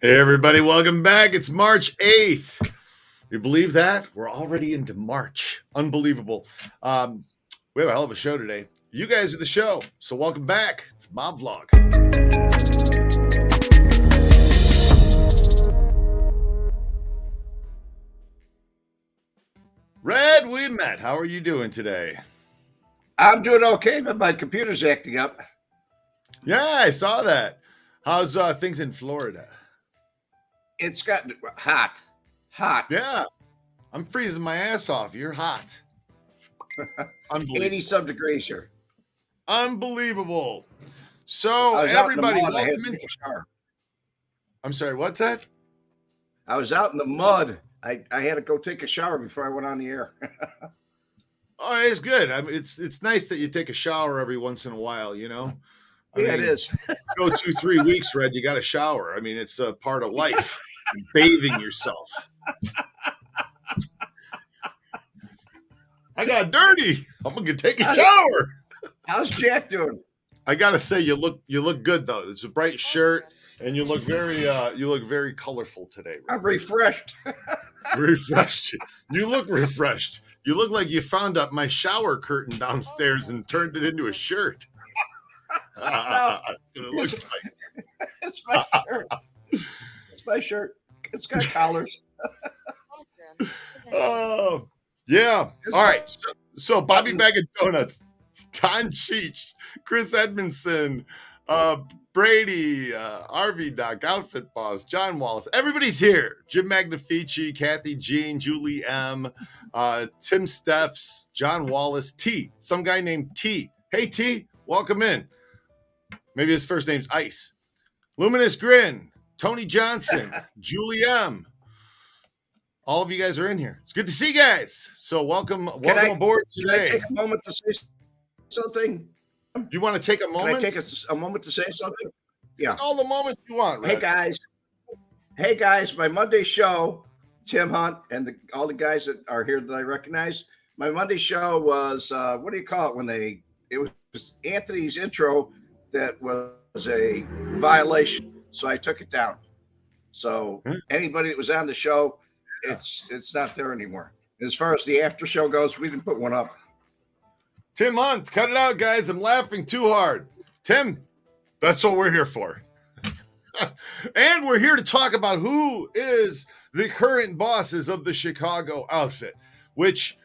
Hey everybody, welcome back. It's March 8th. You believe that? We're already into March. Unbelievable. We have a hell of a show today. You guys are the show, so welcome back. It's Mob Vlog. Red Wemette, how are you doing today? I'm doing okay, but my computer's acting up. Yeah, I saw that. How's things in Florida? It's gotten hot. Yeah, I'm freezing my ass off. You're hot. 80-some degrees here. Unbelievable. So everybody, welcome in. I'm sorry, what's that? I was out in the mud. I had to go take a shower before I went on the air. Oh, it's good. I mean, it's nice that you take a shower every once in a while, you know? I mean, it is. Go 2-3 weeks, Red, you got to shower. I mean, it's a part of life. Bathing yourself. I got dirty. I'm gonna take a shower. How's Jack doing? I gotta say, you look good though. It's a bright shirt, and you look very colorful today. Red. I'm refreshed. Refreshed. You look refreshed. You look like you found up my shower curtain downstairs and turned it into a shirt. That's what it looks like. It's my shirt. It's my shirt. It's got collars. Oh, yeah. All right. So Bobby Bag of Donuts, Don Cheech, Chris Edmondson, Brady, RV Doc, Outfit Boss, John Wallace. Everybody's here. Jim Magnifici, Kathy Jean, Julie M, Tim Steffs, John Wallace, T. Some guy named T. Hey, T, welcome in. Maybe his first name's Ice. Luminous Grin, Tony Johnson, Julie M. All of you guys are in here. It's good to see you guys. So welcome aboard today. Can I take a moment to say something? You want to take a moment? Can I take a moment to say something? Yeah. Take all the moments you want, Red. Hey guys, my Monday show, Tim Hunt and all the guys that are here that I recognize. My Monday show was what do you call it when it was Anthony's intro that was a violation. So I took it down. So anybody that was on the show, it's not there anymore. As far as the after show goes, we didn't put one up. Tim Hunt, cut it out, guys. I'm laughing too hard. Tim, that's what we're here for. And we're here to talk about who is the current bosses of the Chicago outfit, which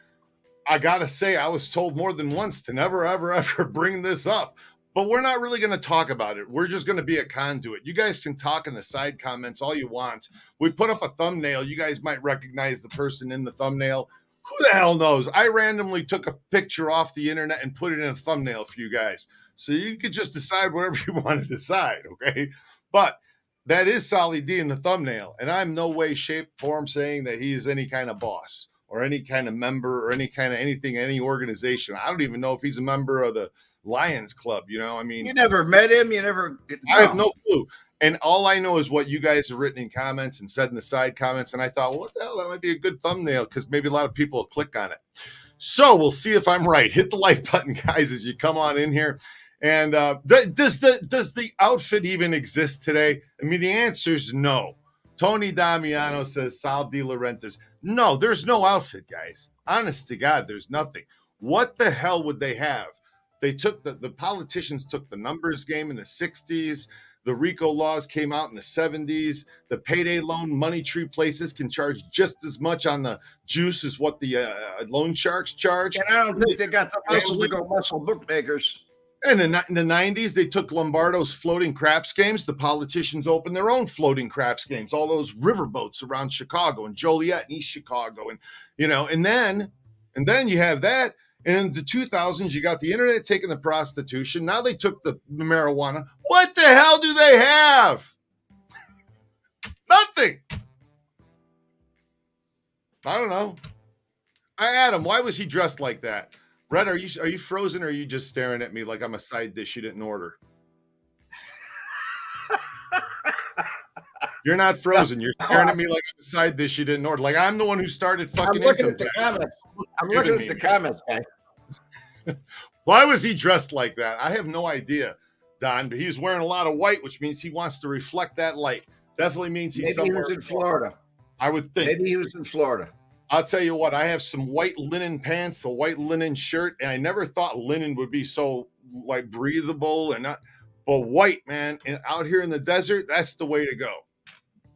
I got to say, I was told more than once to never, ever, ever bring this up. But we're not really going to talk about it. We're just going to be a conduit. You guys can talk in the side comments all you want. We put up a thumbnail. You guys might recognize the person in the thumbnail. Who the hell knows? I randomly took a picture off the internet and put it in a thumbnail for you guys. So you could just decide whatever you want to decide, okay? But that is Solly D in the thumbnail. And I'm no way, shape, form saying that he is any kind of boss or any kind of member or any kind of anything, any organization. I don't even know if he's a member of the Lions Club, you know, I mean, you never met him. I have no clue. And all I know is what you guys have written in comments and said in the side comments. And I thought, well, what the hell? That might be a good thumbnail because maybe a lot of people will click on it. So we'll see if I'm right. Hit the like button, guys, as you come on in here. And does the outfit even exist today? I mean, the answer is no. Tony Damiano says Sal De Laurentiis. No, there's no outfit, guys. Honest to God, there's nothing. What the hell would they have? They took the politicians took the numbers game in the 60s. The RICO laws came out in the 70s. The payday loan money tree places can charge just as much on the juice as what the loan sharks charge. And I don't think they got the muscle to go muscle bookmakers. And in the 90s, they took Lombardo's floating craps games. The politicians opened their own floating craps games, all those riverboats around Chicago and Joliet and East Chicago. And, and then you have that. And in the 2000s, you got the internet taking the prostitution. Now they took the marijuana. What the hell do they have? Nothing. I don't know. Adam, why was he dressed like that? Red, are you frozen, or are you just staring at me like I'm a side dish you didn't order? You're not frozen. You're staring at me like I'm a side dish you didn't order. Like I'm the one who started fucking. I'm looking at the comments. I'm looking at the comments, guy. Why was he dressed like that? I have no idea, Don. But he was wearing a lot of white, which means he wants to reflect that light. Definitely means he's somewhere. Maybe he was in Florida. I would think. Maybe he was in Florida. I'll tell you what, I have some white linen pants, a white linen shirt, and I never thought linen would be so like breathable and not, but white, man, and out here in the desert, that's the way to go.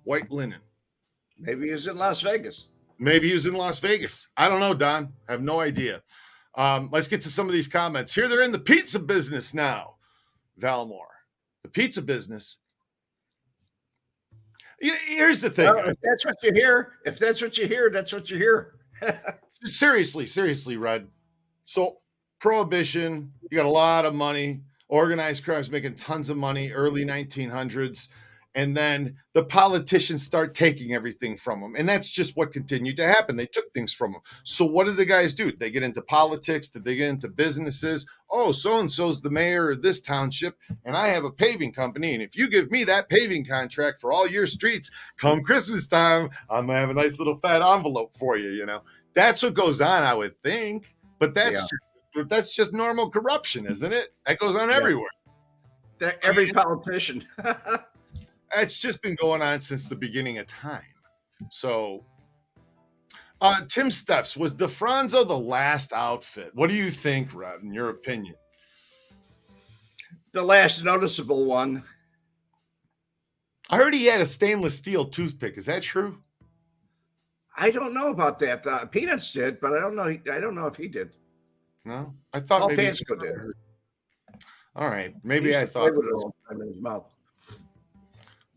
White linen. Maybe he was in Las Vegas. Maybe he was in Las Vegas. I don't know, Don. I have no idea. Let's get to some of these comments. Here they're in the pizza business now. Valmore. The pizza business. Here's the thing. Well, if that's what you hear, that's what you hear. Seriously, Red. So prohibition, you got a lot of money, organized crime's making tons of money, early 1900s. And then the politicians start taking everything from them. And that's just what continued to happen. They took things from them. So what did the guys do? Did they get into politics? Did they get into businesses? Oh, so-and-so's the mayor of this township, and I have a paving company. And if you give me that paving contract for all your streets, come Christmas time, I'm going to have a nice little fat envelope for you, That's what goes on, I would think. But that's just normal corruption, isn't it? That goes on everywhere. Every politician. It's just been going on since the beginning of time. So, Tim Steffs, was DeFranzo the last outfit? What do you think, Rod, in your opinion? The last noticeable one. I heard he had a stainless steel toothpick. Is that true? I don't know about that. Peanuts did, but I don't know. I don't know if he did. No, I thought maybe Pansko did. All right, maybe I thought. In his mouth.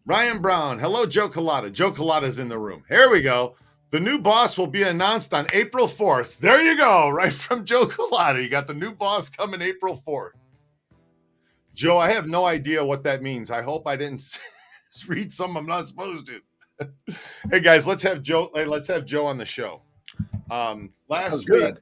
Ryan Brown. Hello, Joe Cullotta. Joe Cullotta's in the room. Here we go. The new boss will be announced on April 4th. There you go. Right from Joe Cullotta. You got the new boss coming April 4th. Joe, I have no idea what that means. I hope I didn't read something I'm not supposed to. Hey guys, let's have Joe on the show. Last week,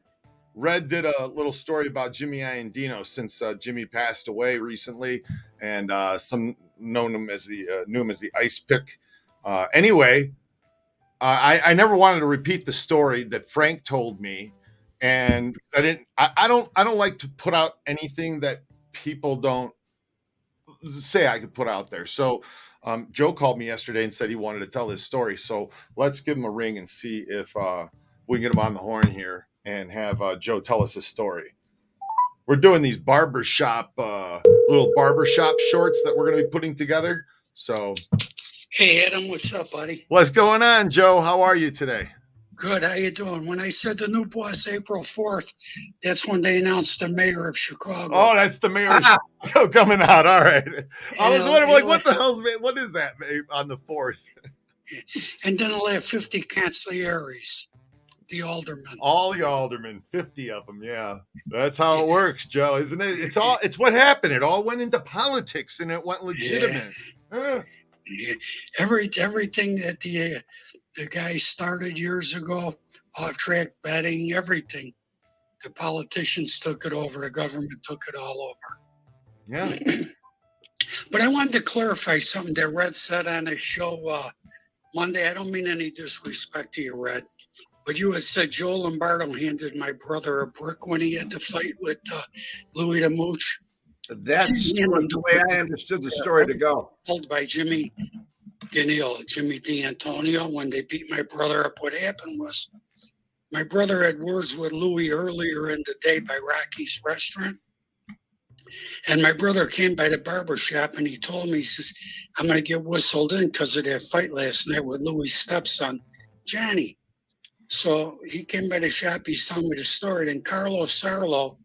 Red did a little story about Jimmy Iandino since Jimmy passed away recently, and some knew him as the ice pick. Anyway, I never wanted to repeat the story that Frank told me, and I don't like to put out anything that people don't say I could put out there. So Joe called me yesterday and said he wanted to tell his story. So let's give him a ring and see if we can get him on the horn here and have Joe tell us his story. We're doing these little barbershop shorts that we're going to be putting together. So, hey Adam, what's up, buddy? What's going on, Joe? How are you today? Good. How you doing? When I said the new boss April 4th, that's when they announced the mayor of Chicago. Oh, that's the mayor of Chicago coming out. All right. I was wondering, what the hell's what is that on the 4th? And then they'll have 50 consiglieres. The aldermen. All the aldermen, 50 of them. Yeah, that's how it works, Joe, isn't it? It's what happened. It all went into politics, and it went legitimate. Yeah. Everything that the guy started years ago, off-track betting, everything. The politicians took it over. The government took it all over. Yeah. But I wanted to clarify something that Red said on his show Monday. I don't mean any disrespect to you, Red. But you had said Joe Lombardo handed my brother a brick when he had to fight with Louis the Mooch. That's the way I understood the story to go. Told by Jimmy D'Antonio, when they beat my brother up. What happened was my brother had words with Louis earlier in the day by Rocky's restaurant. And my brother came by the barber shop and he told me, he says, I'm going to get whistled in because of that fight last night with Louis' stepson, Johnny. So he came by the shop, he's telling me the story. Then Carlos Sarlo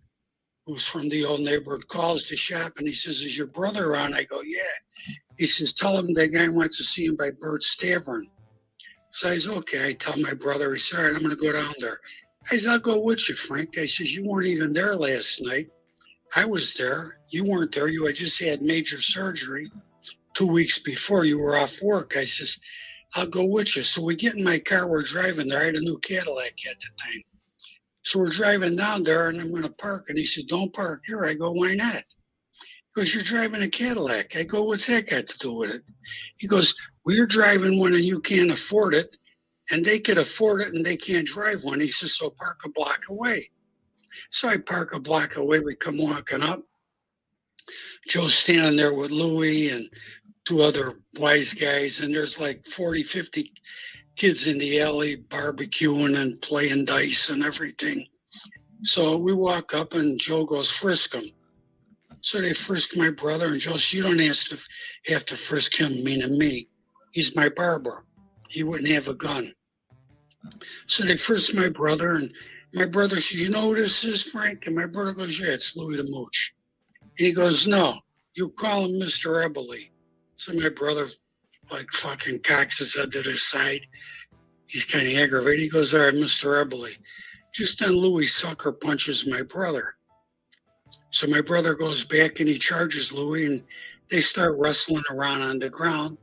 who's from the old neighborhood, calls the shop and he says, "Is your brother around?" I go, "Yeah." He says, "Tell him that guy wants to see him by Bert's Tavern." So I says, "Okay." I tell my brother, he said, "All right, I'm going to go down there." I said, "I'll go with you, Frank." I says, "You weren't even there last night. I was there. You weren't there. You had just had major surgery 2 weeks before you were off work." I says, "I'll go with you." So we get in my car. We're driving there. I had a new Cadillac at the time. So we're driving down there and I'm going to park. And he said, "Don't park here." I go, "Why not?" He goes, "You're driving a Cadillac." I go, "What's that got to do with it?" He goes, "Well, you're driving one and you can't afford it. And they could afford it and they can't drive one." He says, "So park a block away." So I park a block away. We come walking up. Joe's standing there with Louie and two other wise guys. And there's like 40, 50 kids in the alley barbecuing and playing dice and everything. So we walk up and Joe goes, "Frisk him." So they frisk my brother, and Joe says, "You don't have to frisk him, meaning me. He's my barber. He wouldn't have a gun." So they frisk my brother, and my brother says, "You know who this is, Frank?" And my brother goes, "Yeah, it's Louis the Mooch." And he goes, "No, you call him Mr. Eberly." So my brother, like, fucking cocks his head to the side. He's kind of aggravated. He goes, "All right, Mr. Eberly." Just then Louis sucker punches my brother. So my brother goes back and he charges Louis, and they start wrestling around on the ground.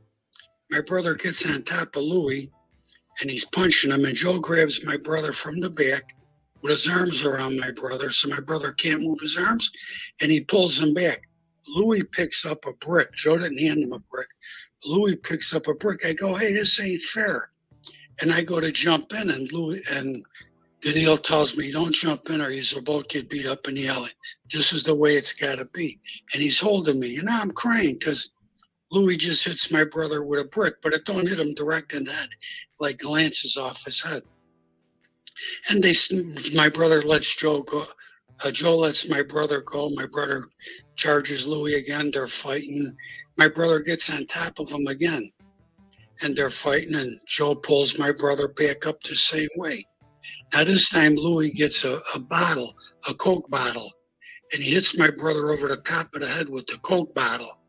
My brother gets on top of Louis and he's punching him, and Joe grabs my brother from the back with his arms around my brother so my brother can't move his arms, and he pulls him back. Louis picks up a brick. Joe didn't hand him a brick. Louis picks up a brick. I go, "Hey, this ain't fair." And I go to jump in, and the deal tells me, "Don't jump in or you'll both get beat up in the alley. This is the way it's got to be." And he's holding me. And now I'm crying because Louis just hits my brother with a brick, but it don't hit him direct in the head, like glances off his head. And my brother lets Joe go. Joe lets my brother go. My brother charges Louis again. They're fighting. My brother gets on top of him again. And they're fighting, and Joe pulls my brother back up the same way. Now this time Louis gets a bottle, a Coke bottle, and he hits my brother over the top of the head with the Coke bottle.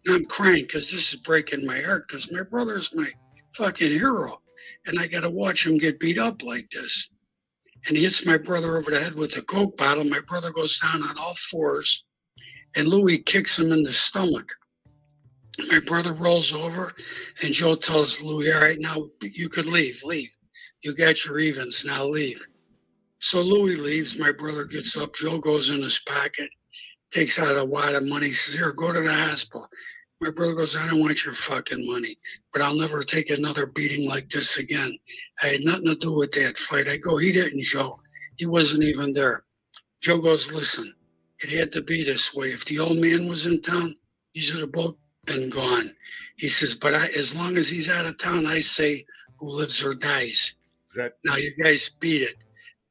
And I'm crying because this is breaking my heart because my brother's my fucking hero. And I got to watch him get beat up like this. And he hits my brother over the head with the Coke bottle. My brother goes down on all fours, and Louis kicks him in the stomach. My brother rolls over, and Joe tells Louis, "All right, now you could leave. You got your evens, now leave." So Louis leaves. My brother gets up. Joe goes in his pocket, takes out a wad of money, says, "Here, go to the hospital." My brother goes, "I don't want your fucking money, but I'll never take another beating like this again. I had nothing to do with that fight." I go, "He didn't, Joe. He wasn't even there." Joe goes, "Listen, it had to be this way. If the old man was in town, these would have both been gone." He says, "But as long as he's out of town, I say who lives or dies. Now you guys beat it."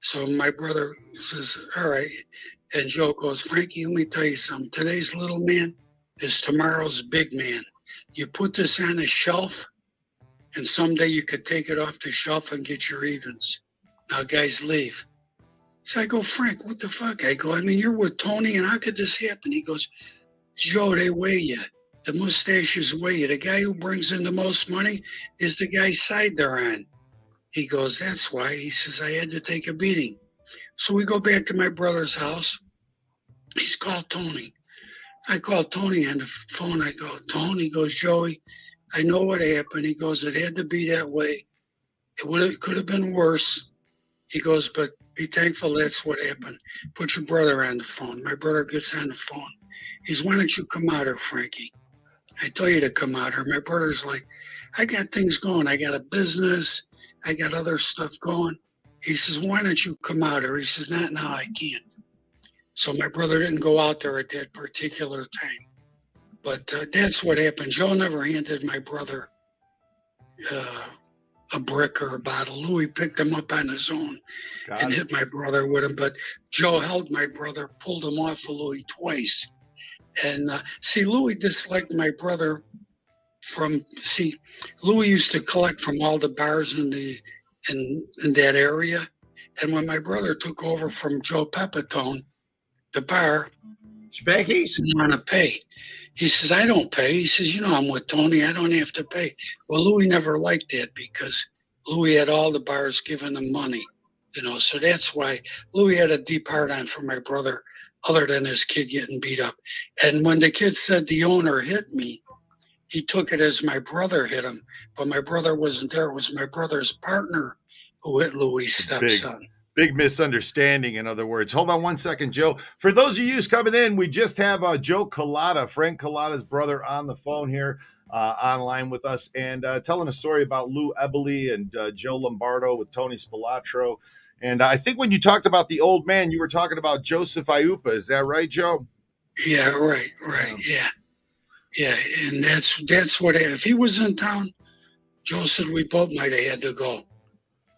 So my brother says, "All right." And Joe goes, "Frankie, let me tell you something. Today's little man is tomorrow's big man. You put this on a shelf, and someday you could take it off the shelf and get your evens. Now, guys, leave." So I go, "Frank, what the fuck?" I go, "I mean, you're with Tony, and how could this happen?" He goes, "Joe, they weigh you. The mustaches weigh you. The guy who brings in the most money is the guy's side they're on." He goes, "That's why." He says, "I had to take a beating." So we go back to my brother's house. He's called Tony. I call Tony on the phone. I go, "Tony," he goes, "Joey, I know what happened." He goes, "It had to be that way. It could have been worse." He goes, "But be thankful that's what happened. Put your brother on the phone." My brother gets on the phone. He's, "Why don't you come out here, Frankie? I told you to come out here." My brother's like, "I got things going. I got a business. I got other stuff going." He says, "Why don't you come out here?" He says, "Not now, I can't." So my brother didn't go out there at that particular time. But that's what happened. Joe never handed my brother a brick or a bottle. Louis picked him up on his own and hit my brother with him. But Joe held my brother, pulled him off of Louis twice. And Louis disliked my brother Louis used to collect from all the bars in that area. And when my brother took over from Joe Pepitone, the bar Spankies? didn't want to pay. He says, I don't pay. He says, you know, I'm with Tony. I don't have to pay. Well, Louis never liked that because Louis had all the bars giving him money, you know. So that's why Louis had a deep heart on for my brother, other than his kid getting beat up. And when the kid said the owner hit me, he took it as my brother hit him. But my brother wasn't there. It was my brother's partner who hit Louis' stepson. Big misunderstanding, in other words. Hold on one second, Joe. For those of you who's coming in, we just have Joe Cullotta, Frank Cullotta's brother, on the phone here, online with us, and telling a story about Lou Ebele and Joe Lombardo with Tony Spilatro. And I think when you talked about the old man, you were talking about Joseph Iupa. Is that right, Joe? Yeah, right, yeah. And that's what if he was in town, Joe said we both might have had to go,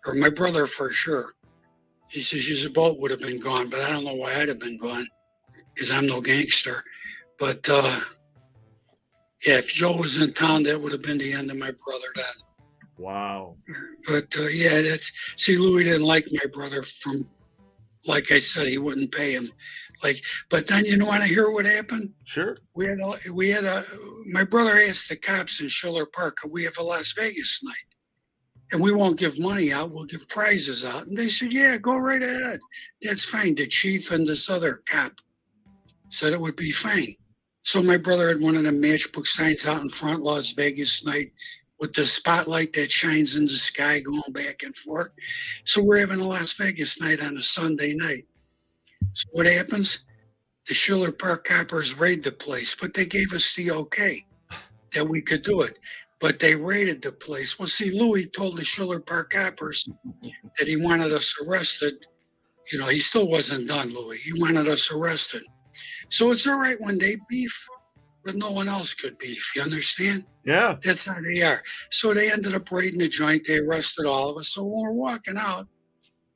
or my brother for sure. He says his boat would have been gone, but I don't know why I'd have been gone because I'm no gangster. But yeah, if Joe was in town, that would have been the end of my brother then. Wow. But yeah, see, Louis didn't like my brother from, like I said, he wouldn't pay him. But then you want to hear what happened? Sure. My brother asked the cops in Schiller Park, could we have a Las Vegas night? And we won't give money out, we'll give prizes out. And they said, yeah, go right ahead. That's fine. The chief and this other cop said it would be fine. So my brother had one of the matchbook signs out in front, Las Vegas night, with the spotlight that shines in the sky going back and forth. So we're having a Las Vegas night on a Sunday night. So what happens? The Schiller Park coppers raid the place, but they gave us the okay that we could do it. But they raided the place. Well, see, Louis told the Schiller Park coppers that he wanted us arrested. You know, he still wasn't done, Louis. He wanted us arrested. So it's all right when they beef, but no one else could beef. You understand? Yeah. That's how they are. So they ended up raiding the joint. They arrested all of us. So when we're walking out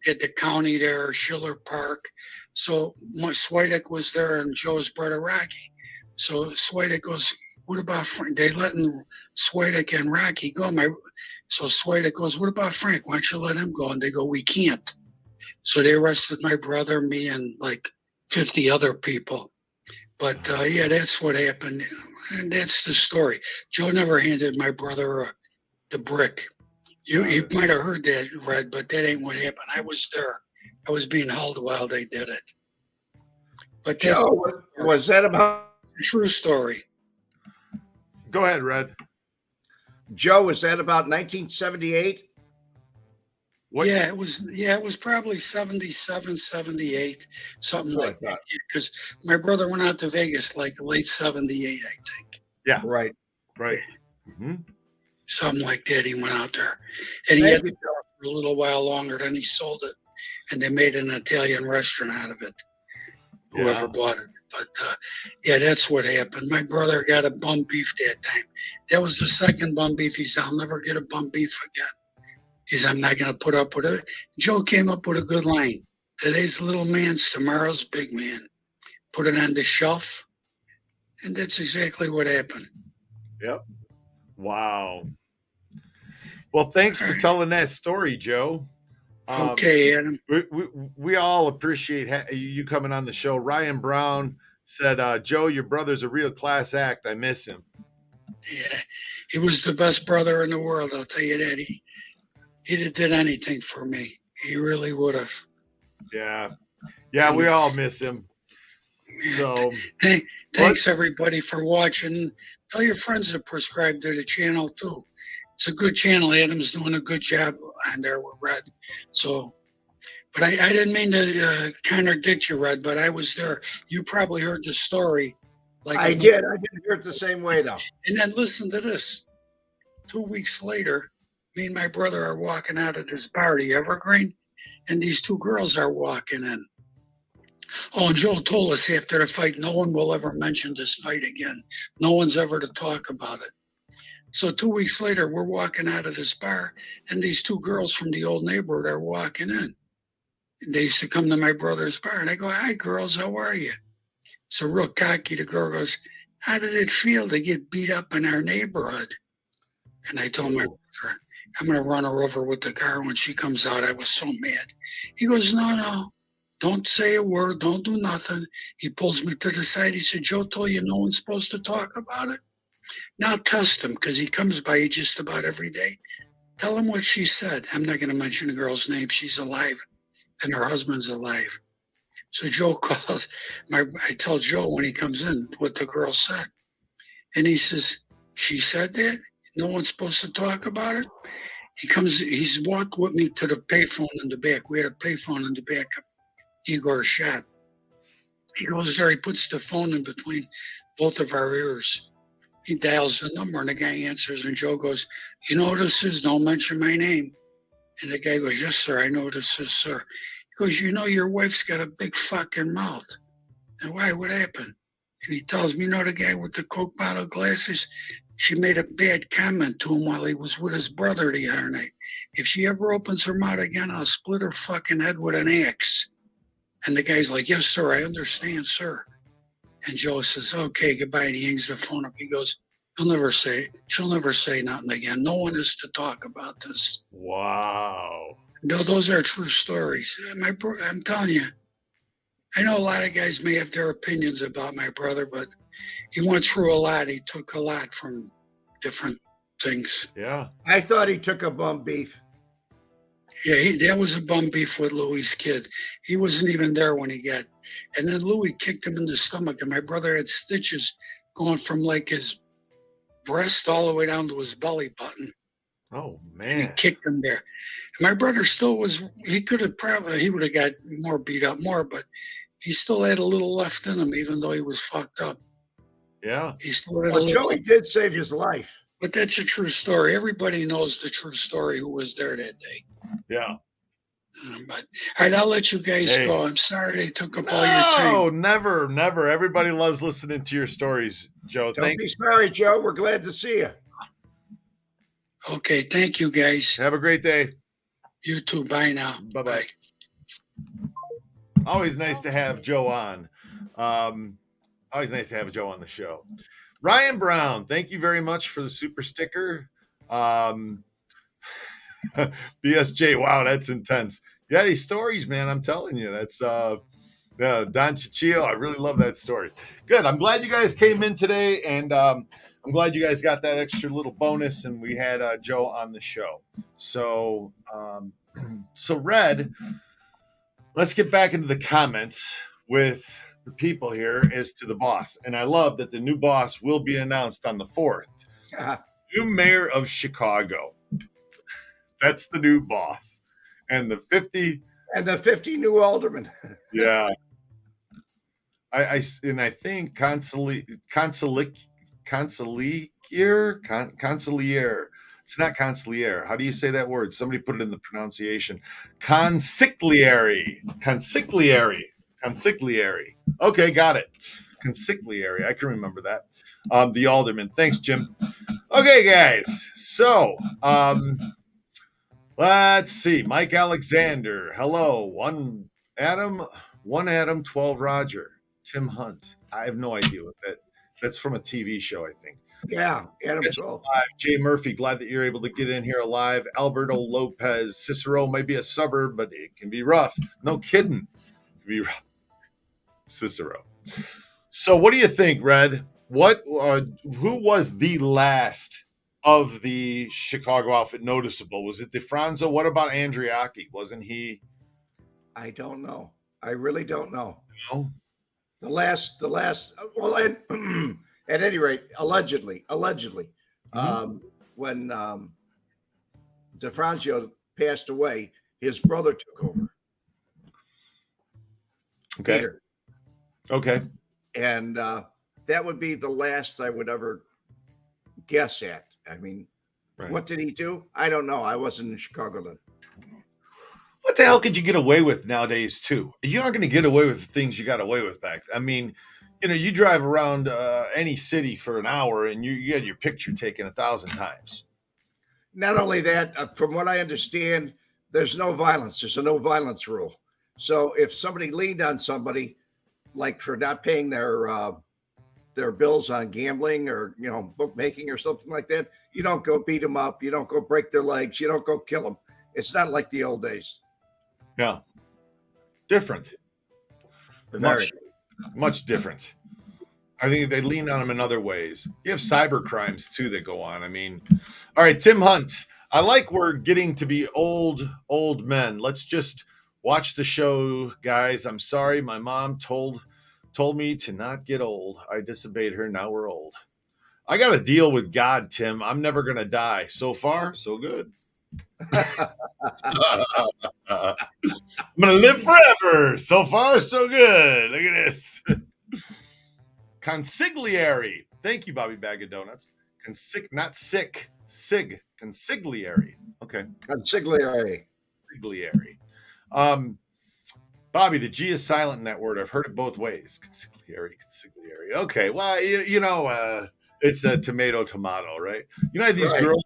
at the county there, Schiller Park, so Switek was there and Joe's brother Rocky. So Switek goes, what about Frank? They letting Switek and Rocky go. So Switek goes, what about Frank? Why don't you let him go? And they go, we can't. So they arrested my brother, me, and like 50 other people. But yeah, that's what happened. And that's the story. Joe never handed my brother the brick. You might have heard that, Red, but that ain't what happened. I was there. I was being held while they did it. But that's Joe, was that about a true story. Go ahead, Red. Joe? Was that about 1978? What? Yeah, it was probably 77, 78, something like that. Because my brother went out to Vegas like late 78, I think. Yeah. Right. Mm-hmm. Something like that. He went out there. And he had it for a little while longer, then he sold it. And they made an Italian restaurant out of it. Whoever bought it. But yeah, that's what happened. My brother got a bum beef that time. That was the second bum beef. He said, I'll never get a bum beef again. He said, I'm not going to put up with it. Joe came up with a good line. Today's little man's tomorrow's big man. Put it on the shelf. And that's exactly what happened. Yep. Wow. Well, thanks for telling that story, Joe. Okay, Adam. We all appreciate you coming on the show. Ryan Brown said, Joe, your brother's a real class act. I miss him. Yeah, he was the best brother in the world. I'll tell you that. He did anything for me. He really would have. Yeah. Yeah, we all miss him. So thanks everybody for watching. Tell your friends to subscribe to the channel too. It's a good channel. Adam's doing a good job on there with Red. So, but I didn't mean to contradict you, Red, but I was there. You probably heard the story. I did. I didn't hear it the same way, though. And then listen to this. 2 weeks later, me and my brother are walking out of this bar, the Evergreen, and these two girls are walking in. Oh, and Joe told us after the fight, no one will ever mention this fight again. No one's ever to talk about it. So 2 weeks later, we're walking out of this bar, and these two girls from the old neighborhood are walking in. And they used to come to my brother's bar, and I go, hi, girls, how are you? So real cocky, the girl goes, how did it feel to get beat up in our neighborhood? And I told my brother, I'm going to run her over with the car when she comes out. I was so mad. He goes, no, Don't say a word. Don't do nothing. He pulls me to the side. He said, Joe told you no one's supposed to talk about it. Now test him because he comes by you just about every day. Tell him what she said. I'm not going to mention the girl's name. She's alive and her husband's alive. So Joe calls. I tell Joe when he comes in what the girl said. And he says, she said that? No one's supposed to talk about it? He's walked with me to the payphone in the back. We had a payphone in the back of Igor's shop. He goes there, he puts the phone in between both of our ears. He dials the number and the guy answers and Joe goes, you know what this is? Don't mention my name. And the guy goes, yes, sir, I know what this is, sir. He goes, you know your wife's got a big fucking mouth. And why? What happened? And he tells me, you know the guy with the Coke bottle glasses? She made a bad comment to him while he was with his brother the other night. If she ever opens her mouth again, I'll split her fucking head with an axe. And the guy's like, yes, sir, I understand, sir. And Joe says, okay, goodbye. And he hangs the phone up. He goes, she'll never say nothing again. No one is to talk about this. Wow. No, those are true stories. I'm telling you, I know a lot of guys may have their opinions about my brother, but he went through a lot. He took a lot from different things. Yeah. I thought he took a bum beef. Yeah, that was a bum beef with Louie's kid. He wasn't even there when he got. And then Louie kicked him in the stomach, and my brother had stitches going from like his breast all the way down to his belly button. Oh, man. And he kicked him there. And my brother still was, he would have got more beat up more, but he still had a little left in him, even though he was fucked up. Yeah. He still had Well, Joey did save his life. But that's a true story. Everybody knows the true story who was there that day. Yeah. But all right, I'll let you guys go. I'm sorry they took up all your time. Oh, never. Everybody loves listening to your stories, Joe. Don't be sorry, Joe. We're glad to see you. Okay, thank you, guys. Have a great day. You too. Bye now. Bye-bye. Always nice to have Joe on. Always nice to have Joe on the show. Ryan Brown, thank you very much for the super sticker. BSJ, wow, that's intense. Yeah, these stories, man, I'm telling you, that's Don Ciccio. I really love that story. Good. I'm glad you guys came in today, and I'm glad you guys got that extra little bonus, and we had Joe on the show. So, Red, let's get back into the comments with the people here as to the boss. And I love that the new boss will be announced on the 4th. New mayor of Chicago. That's the new boss. And the 50 new aldermen. Yeah. I think consigliere. It's not consigliere. How do you say that word? Somebody put it in the pronunciation. Consigliere. Okay, got it. Consigliere. I can remember that. The alderman. Thanks, Jim. Okay, guys. So, let's see. Mike Alexander. Hello. One Adam, 12 Roger. Tim Hunt. I have no idea what that's from a TV show, I think. Yeah, Adam 12. Jay Murphy, glad that you're able to get in here alive. Alberto Lopez. Cicero might be a suburb, but it can be rough. No kidding. It can be rough. Cicero. So what do you think, Red? Who was the last of the Chicago outfit noticeable? Was it DeFranco? What about Andriaki? Wasn't he? I don't know. I really don't know. No? The last, well, and at any rate, allegedly, when DeFranco passed away, his brother took over. Okay. Peter. Okay. And that would be the last I would ever guess at. I mean, Right. What did he do? I don't know. I wasn't in Chicago then. What the hell could you get away with nowadays, too? You aren't going to get away with the things you got away with back. I mean, you drive around any city for an hour and you get your picture taken 1,000 times. Not only that, from what I understand, there's no violence. There's a no violence rule. So if somebody leaned on somebody, like for not paying their bills on gambling or, bookmaking or something like that, you don't go beat them up. You don't go break their legs. You don't go kill them. It's not like the old days. Yeah. Different. Very. Much different. I think they lean on them in other ways. You have cyber crimes too that go on. I mean, all right, Tim Hunt. I like we're getting to be old men. Let's just watch the show, guys. I'm sorry, my mom told me to not get old. I disobeyed her. Now we're old. I got to deal with God, Tim. I'm never gonna die. So far, so good. I'm gonna live forever. So far, so good. Look at this. Consigliere. Thank you, Bobby Bag of Donuts. Not sick. Sig. Consigliere. Okay. Consigliere. Consigliere. Bobby, the G is silent in that word. I've heard it both ways. Consigliere. Okay. Well, it's a tomato, right? You know, I had these girls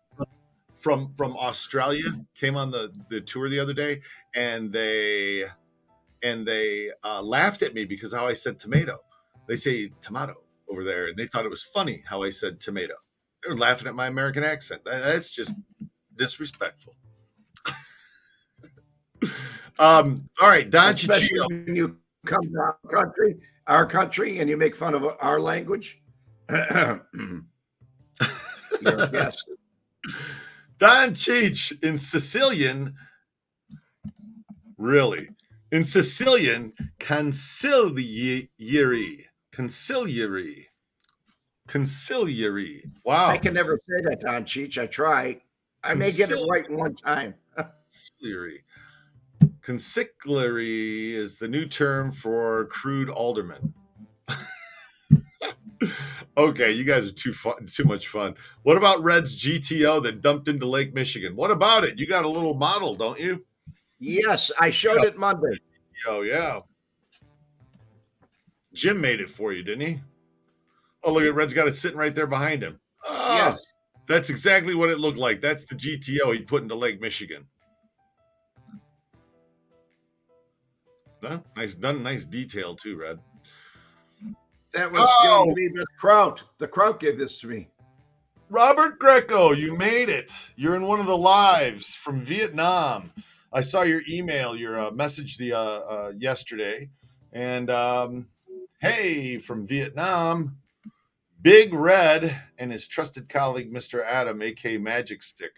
from Australia came on the tour the other day, and they laughed at me because how I said tomato. They say tomato over there, and they thought it was funny how I said tomato. They were laughing at my American accent. That's just disrespectful. All right, Don Ciccio. When you come to our country, and you make fun of our language, you're a guest. Don Cheech in Sicilian, really. In Sicilian, Conciliary. Wow. I can never say that, Don Cheech. I try. I may get it right one time. Consigliere is the new term for crude alderman. Okay, you guys are too much fun. What about Red's GTO that dumped into Lake Michigan? What about it? You got a little model, don't you? Yes, I showed it Monday. Oh, yeah. Jim made it for you, didn't he? Oh, look at Red's got it sitting right there behind him. Oh, yes. That's exactly what it looked like. That's the GTO he put into Lake Michigan. Nice done. Nice detail too, Red. That was given to me by the Kraut. The Kraut gave this to me. Robert Greco, you made it. You're in one of the lives from Vietnam. I saw your email, your message yesterday, and hey, from Vietnam, Big Red and his trusted colleague, Mr. Adam, aka Magic Stick.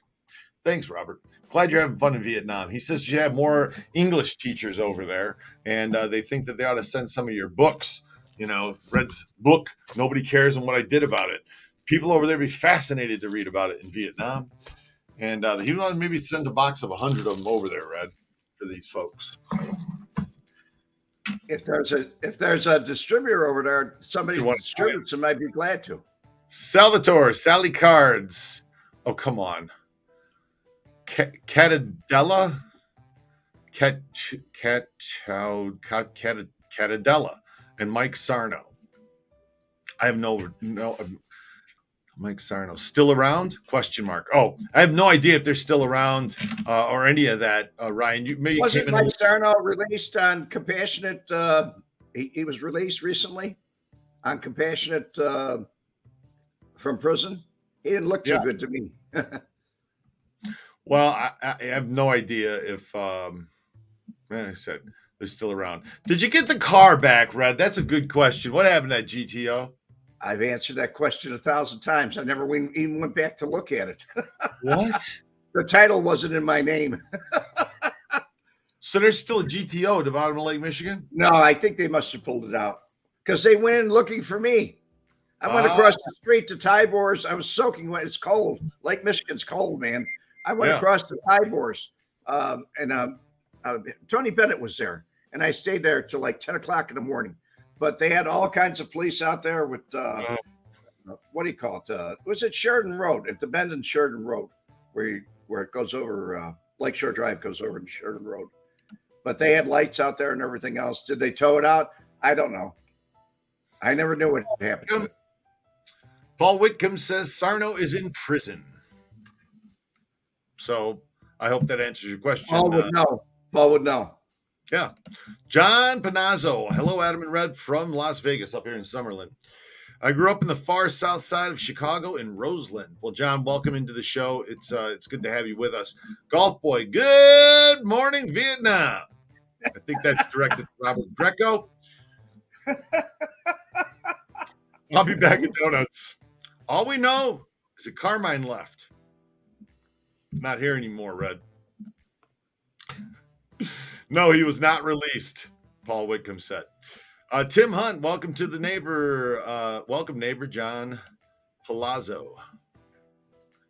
Thanks, Robert. Glad you're having fun in Vietnam. He says you have more English teachers over there, and they think that they ought to send some of your books. You know, Red's book, Nobody Cares and What I Did About It. People over there be fascinated to read about it in Vietnam. And he wanted maybe send a box of 100 of them over there, Red, for these folks. If there's a distributor over there, somebody who distributes them, I'd be glad to. Salvatore, Sally Cards. Oh, come on. Catadella? Catadella and Mike Sarno. I have no Mike Sarno still around? Question mark. Oh, I have no idea if they're still around or any of that. Ryan, you maybe wasn't Mike Sarno released on Compassionate? He was released recently on Compassionate from prison. He didn't look too good to me. Well, I have no idea if like I said they're still around. Did you get the car back, Red? That's a good question. What happened to that GTO? I've answered that question 1,000 times. I never even went back to look at it. What? The title wasn't in my name. So there's still a GTO at the bottom of Lake Michigan? No, I think they must have pulled it out because they went in looking for me. I went across the street to Tybor's. I was soaking wet. It's cold. Lake Michigan's cold, man. I went across to Tybor's, and Tony Bennett was there, and I stayed there till like 10 o'clock in the morning. But they had all kinds of police out there with what do you call it? Was it Sheridan Road at the bend in Sheridan Road, where it goes over Lakeshore Drive goes over to Sheridan Road. But they had lights out there and everything else. Did they tow it out? I don't know. I never knew what happened to it. Paul Whitcomb says Sarno is in prison. So I hope that answers your question. Paul would know. Paul would know. Yeah. John Panazzo. Hello, Adam and Red from Las Vegas up here in Summerlin. I grew up in the far south side of Chicago in Roseland. Well, John, welcome into the show. It's good to have you with us. Golf Boy, good morning, Vietnam. I think that's directed to Robert Greco. I'll be back at donuts. All we know is that Carmine left. Not here anymore, Red. No, he was not released, Paul Whitcomb said. Tim Hunt, welcome to the neighbor. Welcome, neighbor John Palazzo.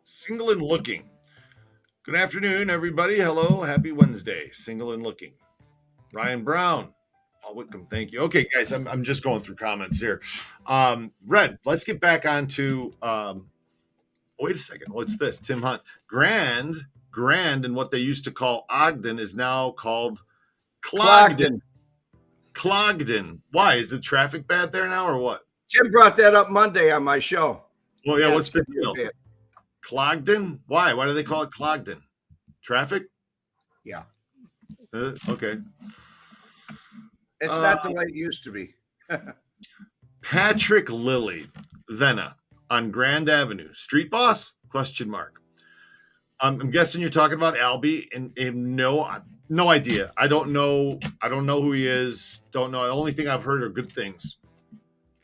Single and looking. Good afternoon, everybody. Hello, happy Wednesday. Single and looking. Ryan Brown. Paul Whitcomb, thank you. Okay, guys, I'm just going through comments here. Red, let's get back onto wait a second. What's this? Tim Hunt. Grand, and what they used to call Ogden is now called Clogden. Clogden. Why? Is the traffic bad there now or what? Jim brought that up Monday on my show. Well, yeah, what's the deal? Clogden? Why? Why do they call it Clogden? Traffic? Yeah. Okay. It's not the way it used to be. Patrick Lilly, Venna on Grand Avenue. Street boss? Question mark. I'm guessing you're talking about Albie, and no idea. I don't know who he is. Don't know. The only thing I've heard are good things.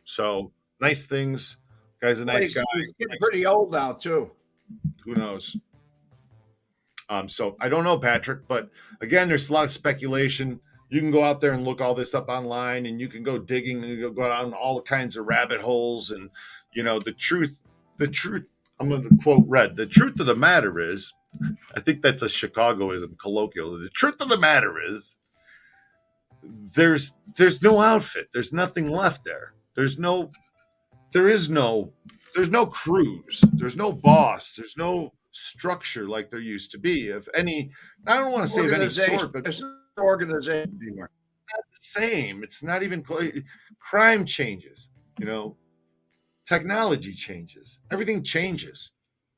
So nice things. Guy's a nice guy. He's getting pretty old now too. Who knows? So I don't know, Patrick, but again, there's a lot of speculation. You can go out there and look all this up online, and you can go digging and go down all kinds of rabbit holes. And the truth. I'm going to quote Red. The truth of the matter is, I think that's a Chicagoism colloquial. The truth of the matter is, there's no outfit. There's nothing left there. There is no crews. There's no boss. There's no structure like there used to be. If any, I don't want to say of any sort, but there's no organization anymore. It's not the same. It's not even crime changes. Technology changes. Everything changes.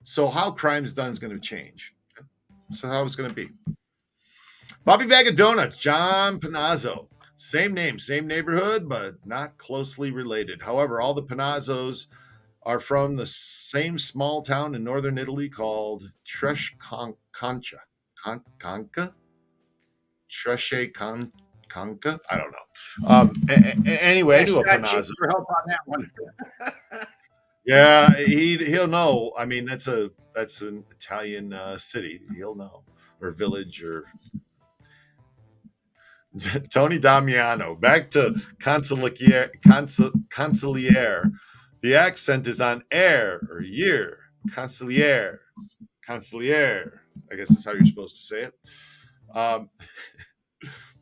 So how crime's done is going to change. So how it's going to be. Bobby Bag of Donuts, John Panazzo. Same name, same neighborhood, but not closely related. However, all the Panazzos are from the same small town in northern Italy called Tresce Conca? Tresce Conca? I don't know. Anyway, I knew a Panazzo. For help on that one. Yeah, he'll know. I mean, that's an Italian city. He'll know, or village, or Tony Damiano. Back to Consigliere. The accent is on air or year. Consigliere. I guess that's how you're supposed to say it.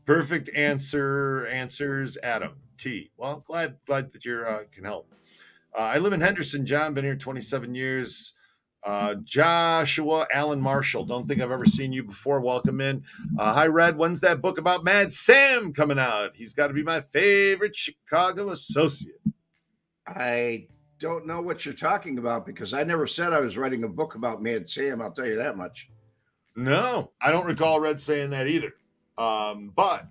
Perfect answers Adam T. Well, glad that you can help. I live in Henderson, John. Been here 27 years. Joshua Allen Marshall. Don't think I've ever seen you before. Welcome in. Hi, Red. When's that book about Mad Sam coming out? He's got to be my favorite Chicago associate. I don't know what you're talking about because I never said I was writing a book about Mad Sam. I'll tell you that much. No, I don't recall Red saying that either. But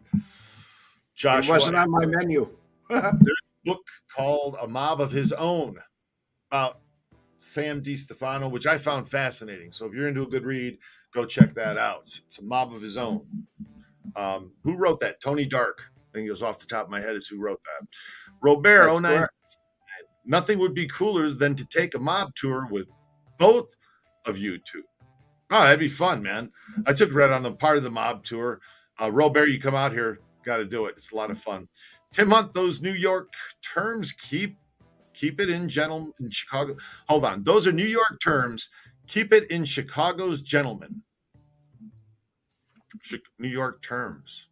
Joshua, it wasn't on my menu. There's a book called A Mob of His Own about Sam DiStefano, which I found fascinating. So if you're into a good read, go check that out. It's A Mob of His Own. Who wrote that? Tony Dark. I think it was off the top of my head is who wrote that. Robert 09. Nothing would be cooler than to take a mob tour with both of you two. Oh, that'd be fun, man. I took Red on the part of the mob tour. Robert, you come out here, got to do it. It's a lot of fun. Tim Hunt, those New York terms, keep it in Chicago. Hold on. Those are New York terms. Keep it in Chicago's gentlemen. New York terms.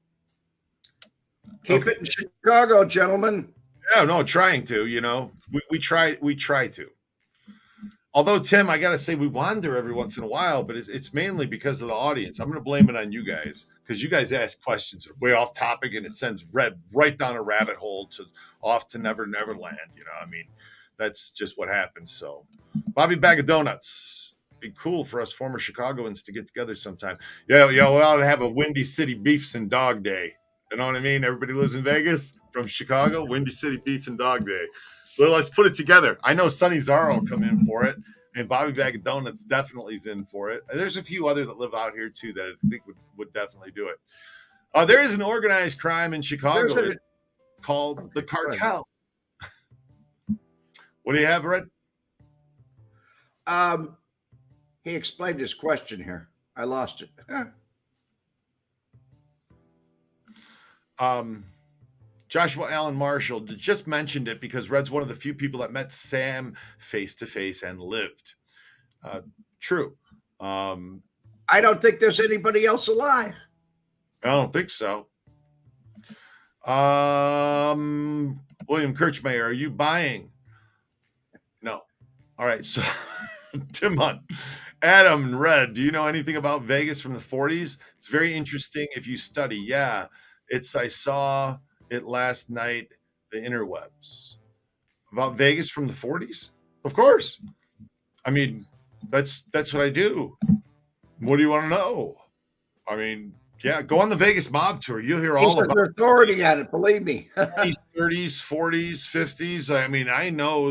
Keep it in Chicago, gentlemen. Yeah, no, trying to, we try to. Although, Tim, I got to say, we wander every once in a while, but it's mainly because of the audience. I'm going to blame it on you guys because you guys ask questions that are way off topic and it sends Red right down a rabbit hole off to Neverland. I mean, that's just what happens. So, Bobby Bag of Donuts. Be cool for us former Chicagoans to get together sometime. Yeah, we ought to have a Windy City Beefs and Dog Day. You know what I mean? Everybody lives in Vegas. From Chicago, Windy City Beef and Dog Day. Well, let's put it together. I know Sonny Zarro will come in for it, and Bobby Bag of Donuts definitely is in for it. And there's a few other that live out here too that I think would definitely do it. There is an organized crime in Chicago called the Okay, go ahead. cartel. What do you have, Red? He explained his question here. I lost it. Joshua Allen Marshall just mentioned it because Red's one of the few people that met Sam face to face and lived. True. I don't think there's anybody else alive. I don't think so. William Kirchmayer, are you buying? No. All right. So, Tim Hunt, Adam and Red, do you know anything about Vegas from the 40s? It's very interesting if you study. Yeah, I saw it last night, the interwebs. About Vegas from the 40s? Of course. I mean, that's what I do. What do you want to know? I mean, yeah, go on the Vegas mob tour. You'll hear all about authority on it, believe me. 20s, 30s, 40s, 50s. I mean, I know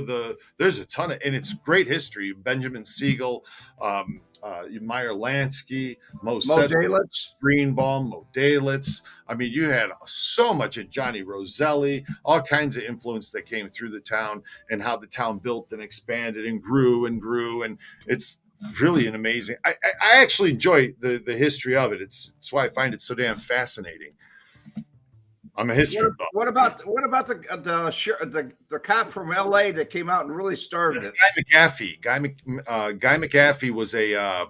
there's a ton of, and it's great history. Benjamin Siegel, Meyer Lansky, Mo Dalitz, Greenbaum, Mo Dalitz. I mean, you had so much of Johnny Roselli, all kinds of influence that came through the town and how the town built and expanded and grew. And it's really an amazing. I actually enjoy the history of it. It's why I find it so damn fascinating. I'm a history buff. What about the cop from L.A. that came out and really started That's it? Guy McAfee. Guy McAfee was a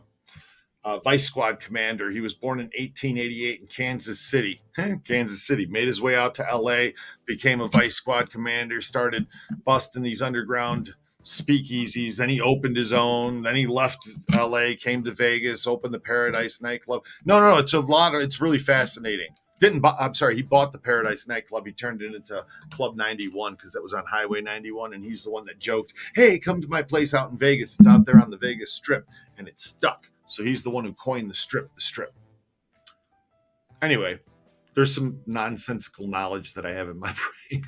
vice squad commander. He was born in 1888 in Kansas City. Kansas City. Made his way out to L.A. Became a vice squad commander. Started busting these underground speakeasies. Then he opened his own. Then he left LA, came to Vegas, opened the Paradise nightclub. No. It's really fascinating. He bought the Paradise nightclub. He turned it into Club 91 because that was on Highway 91. And he's the one that joked, hey, come to my place out in Vegas. It's out there on the Vegas Strip. And it stuck. So he's the one who coined the strip. Anyway, there's some nonsensical knowledge that I have in my brain.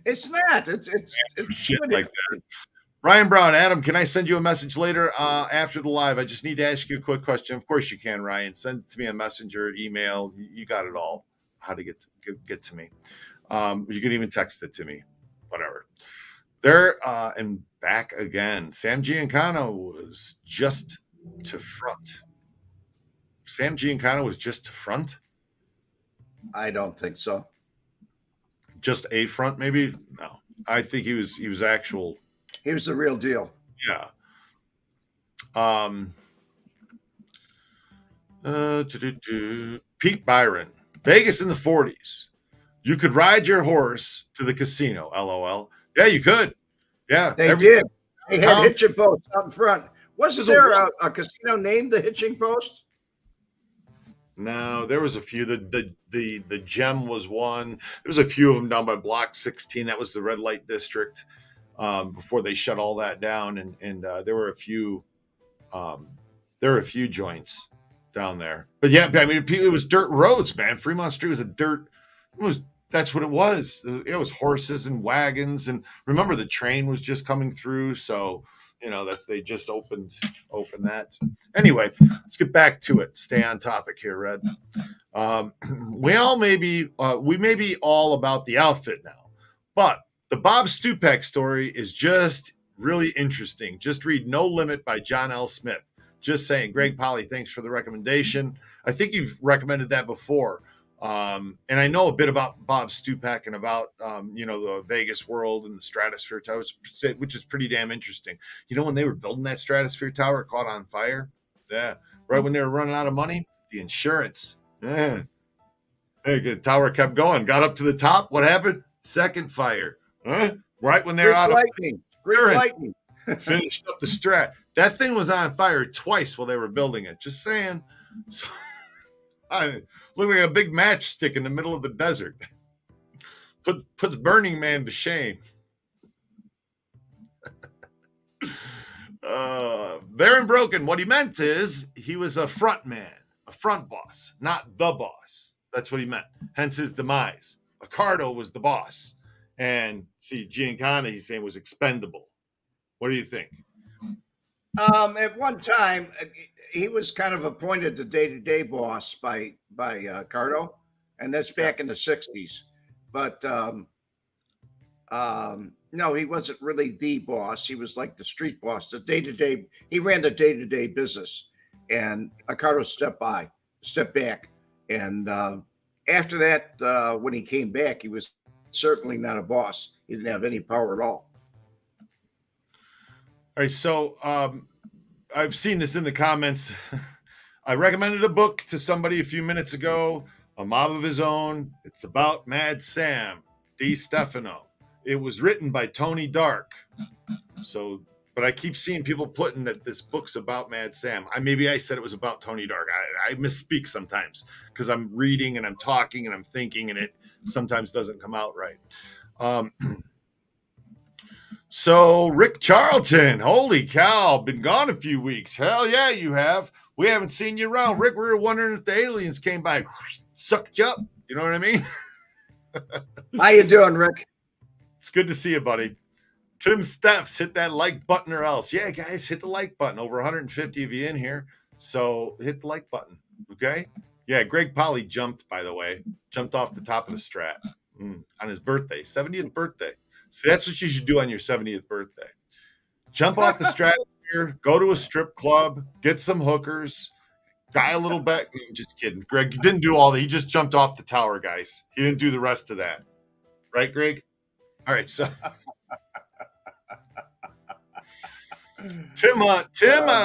It's not. It's shit like that. Ryan Brown, Adam, can I send you a message later after the live? I just need to ask you a quick question. Of course you can, Ryan. Send it to me on Messenger, email. You got it all. How to get to me. You can even text it to me. Whatever. There and back again. Sam Giancana was just to front. Sam Giancana was just to front? I don't think so. Just a front, maybe? No. I think he was actual. He was the real deal. Yeah. Pete Byron, Vegas in the 40s. You could ride your horse to the casino. LOL. Yeah, you could. Yeah, they did. They had hitching posts out in front. Wasn't there a casino named the Hitching Post? No, there was a few. The Gem was one. There was a few of them down by Block 16. That was the red light district before they shut all that down. And there were a few. There were a few joints down there. But yeah, I mean, it was dirt roads, man. Fremont Street was that's what it was. It was horses and wagons. And remember, the train was just coming through. So, that they just opened that. Anyway, let's get back to it. Stay on topic here, Red. We may be all about the outfit now, but the Bob Stupak story is just really interesting. Just read No Limit by John L. Smith. Just saying. Greg Polly, thanks for the recommendation. I think you've recommended that before. And I know a bit about Bob Stupak and about, the Vegas world and the Stratosphere Tower, which is pretty damn interesting. When they were building that Stratosphere Tower, it caught on fire. Yeah. Right when they were running out of money, the insurance. Yeah. The tower kept going, got up to the top. What happened? Second fire. Huh? Right when they were out of lightning. Finished up the Strat. That thing was on fire twice while they were building it. Just saying. So, look like a big matchstick in the middle of the desert. Puts Burning Man to shame. There and Broken. What he meant is he was a front man, a front boss, not the boss. That's what he meant. Hence his demise. Accardo was the boss. And see, Giancana, he's saying, was expendable. What do you think? At one time, he was kind of appointed the day-to-day boss by Cardo, and that's back in the 60s. But no, he wasn't really the boss. He was like the street boss, the day-to-day. He ran the day-to-day business, and Ricardo stepped back, and after that, when he came back, he was certainly not a boss. He didn't have any power at all. All right, so I've seen this in the comments. I recommended a book to somebody a few minutes ago, A Mob of His Own. It's about Mad Sam DiStefano. It was written by Tony Dark. So, but I keep seeing people putting that this book's about Mad Sam. Maybe I said it was about Tony Dark. I misspeak sometimes because I'm reading and I'm talking and I'm thinking, and it sometimes doesn't come out right. So Rick Charlton, holy cow, been gone a few weeks. Hell yeah, you have. We haven't seen you around. Rick, we were wondering if the aliens came by, sucked you up. You know what I mean? How you doing, Rick? It's good to see you, buddy. Tim Steffs, hit that like button or else. Yeah, guys, hit the like button. Over 150 of you in here. So hit the like button, okay? Yeah, Greg Polly jumped, by the way. Jumped off the top of the strat on his birthday, 70th birthday. So that's what you should do on your 70th birthday. Jump off the stratosphere, go to a strip club, get some hookers, die a little bit. Just kidding. Greg, you didn't do all that. He just jumped off the tower, guys. He didn't do the rest of that. Right, Greg? All right, so Tim, I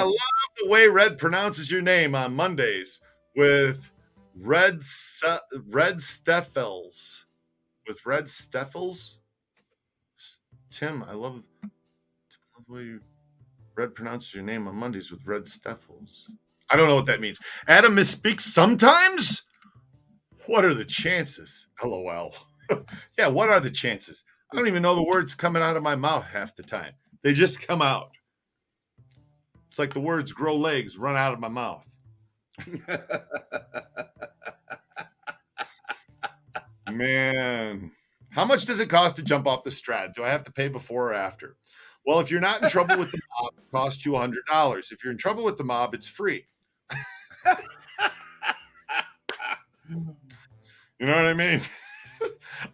love the way Red pronounces your name on Mondays with Red Steffels. With Red Steffels? Tim, I love the way Red pronounces your name on Mondays with Red Steffels. I don't know what that means. Adam misspeaks sometimes? What are the chances? LOL. Yeah, what are the chances? I don't even know the words coming out of my mouth half the time. They just come out. It's like the words grow legs, run out of my mouth. Man. How much does it cost to jump off the strat? Do I have to pay before or after? Well, if you're not in trouble with the mob, it costs you $100. If you're in trouble with the mob, it's free. You know what I mean?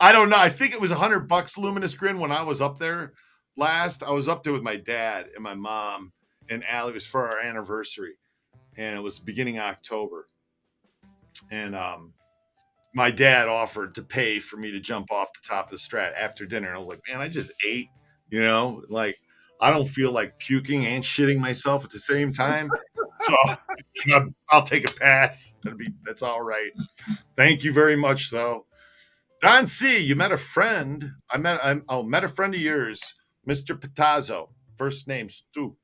I don't know. I think it was $100 Luminous Grin when I was up there last. I was up there with my dad and my mom and Allie. It was for our anniversary, and it was beginning of October. And my dad offered to pay for me to jump off the top of the strat after dinner. And I was like, man, I just ate, you know, like I don't feel like puking and shitting myself at the same time. So I'll take a pass. That's all right. Thank you very much, though. Don C, you met a friend. I met a friend of yours, Mr. Patazzo. First name Stu.